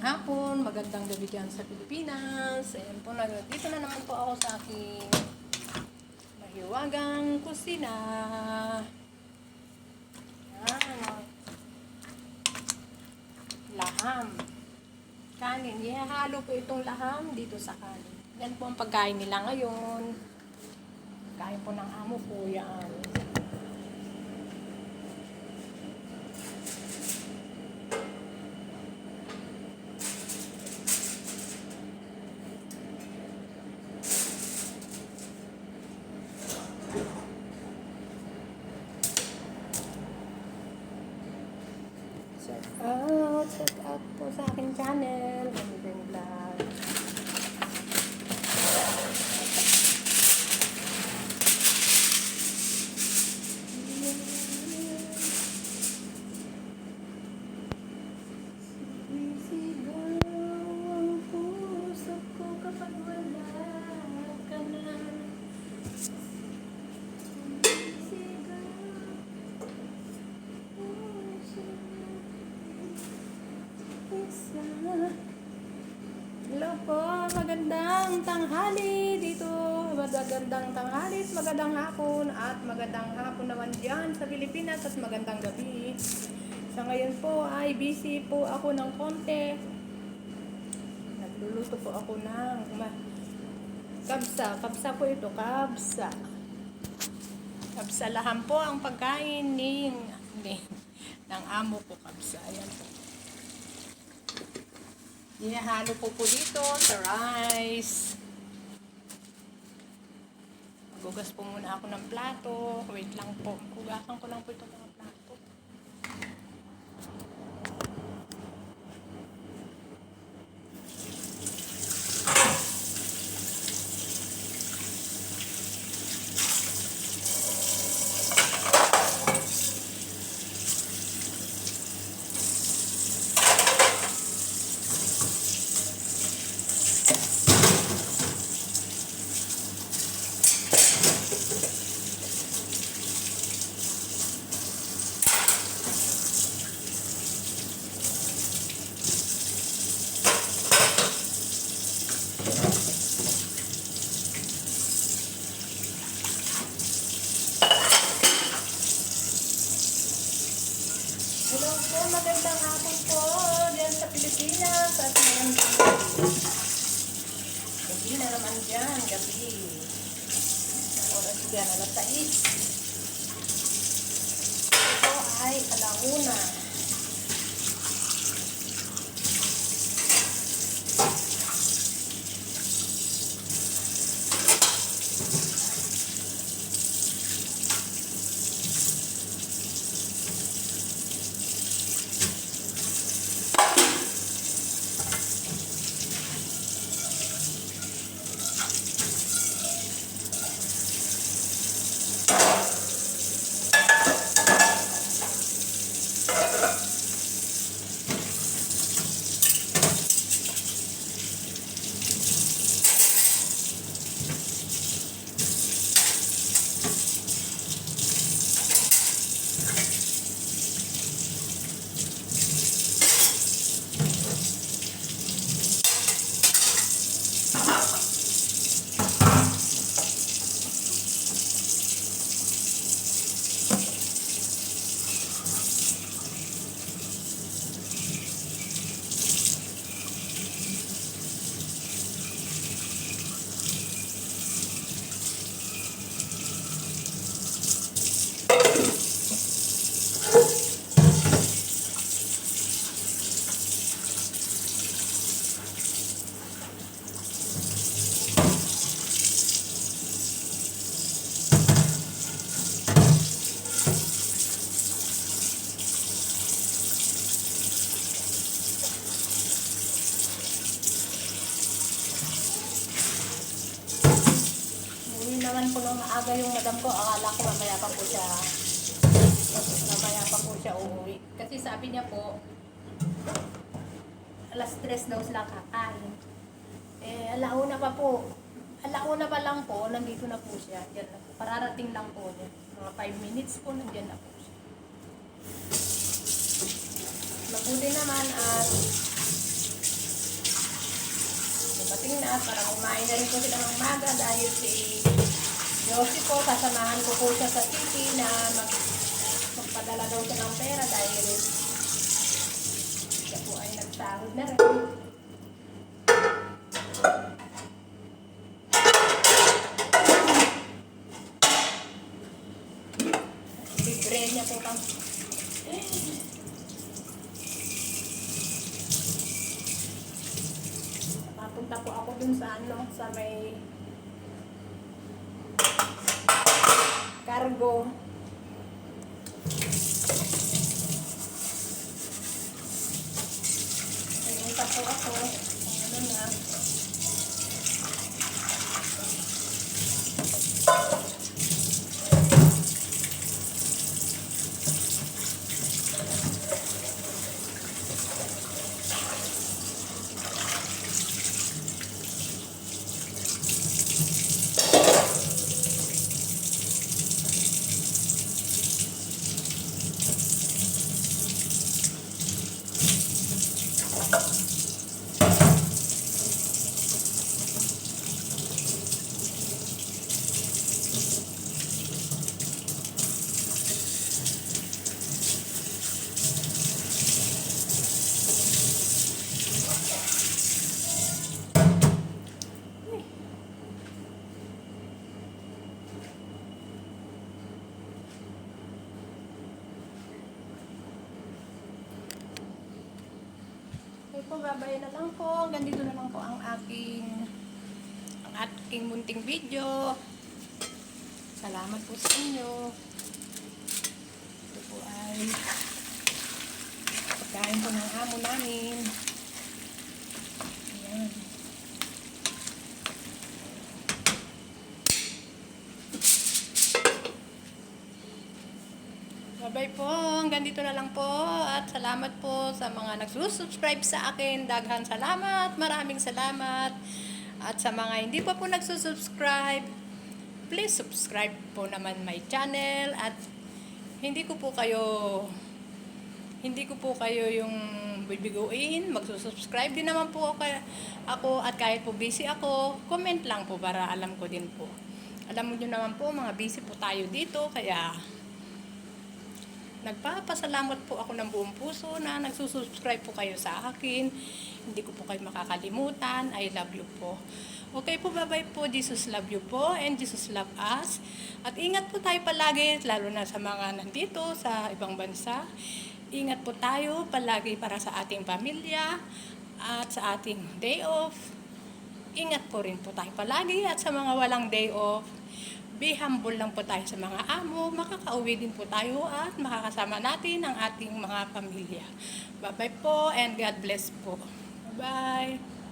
hapon, magandang gabi dyan sa Pilipinas. Ayan po, dito na naman po ako sa aking mahiwagang kusina. Ayan, laham. Kanin. Ihahalo po itong laham dito sa kanin. Yan po ang pagkain nila ngayon. Pagkain po ng amo po yan. Check out po sa aking channel, Gamitin Vlog. Sumisigaw ang puso ko kapag wala ka na. Hello po, magandang tanghali dito. Magandang tanghali, magandang hapon at magandang hapon naman dyan sa Pilipinas at magandang gabi. Sa ngayon po ay busy po ako ng konti. Nagluluto po ako ng kabsa. Kabsa po ito, kabsa. Kabsa laham po ang pagkain ng amo ko, kabsa. Ayan po. Hinahalo po dito sa rice. Magugas po muna ako ng plato. Wait lang po. Hugasan ko lang po itong mga plato. Hello po, magandang hapon po dyan sa Pilipinas at magandang gabi na naman dyan, gabi. Oras dyan, alas 6. Ito ay alauna. Naman po nung maaga yung madam ko, akala ko mamaya pa po siya uuwi. Kasi sabi niya po, alas 3 daw sila kakain. Alauna pa lang po, nandito na po siya. Diyan na po. Pararating lang po niya. Mga 5 minutes po, nandiyan na po siya. Mabuti naman at Dumating na para kumain na rin po sila ng maga dahil si Josie po, sasamahan ko po siya sa city na magpadala daw siya ng pera dahil siya po ay nagsahod na rin. Libre niya po kang papunta po ako dun sa sa may cargo. Pupunta po ako. Ano na. Po, babay na lang po. Ganito na lang po ang aking munting video. Salamat po sa inyo. Ito po ay pagkain po ng amo namin. Ayan. Bye po. Hanggang dito na lang po. At salamat po sa mga nagsusubscribe sa akin. Daghan salamat. Maraming salamat. At sa mga hindi pa po nagsusubscribe, please subscribe po naman my channel. At hindi ko po kayo yung bibiguin. Magsusubscribe din naman po ako. At kahit po busy ako, comment lang po para alam ko din po. Alam mo nyo naman po, mga busy po tayo dito. Kaya nagpapasalamat po ako ng buong puso na nagsusubscribe po kayo sa akin. Hindi ko po kayo makakalimutan. I love you po. Okay po, bye-bye po. Jesus love you po and Jesus love us. At ingat po tayo palagi, lalo na sa mga nandito sa ibang bansa. Ingat po tayo palagi para sa ating pamilya at sa ating day off. Ingat po rin po tayo palagi at sa mga walang day off. Be humble lang po tayo sa mga amo, makakauwi din po tayo at makakasama natin ang ating mga pamilya. Bye-bye po and God bless po. Bye-bye.